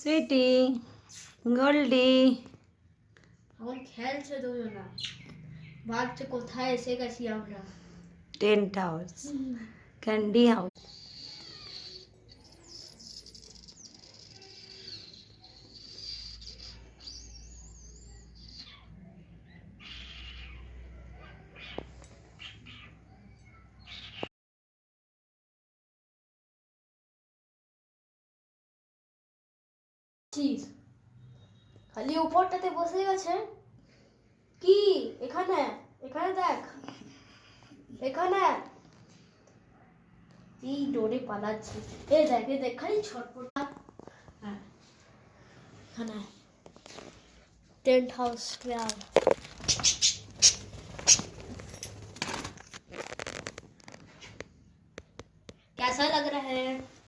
সুইটি, গোল্ডি, এখন খেলছে দুজনা, ভাবছে কোথায় এসে গেছি আমরা। Tent house, candy house. খালি উপরটাতে বসে গেছে কি? এখানে এখানে দেখ, এখানে এই ডোরে পালাচ্ছি। এই দেখ, এই দেখ, খালি ছটপট। হ্যাঁ, এখানে टेंट हाउस में आ। कैसा लग रहा है?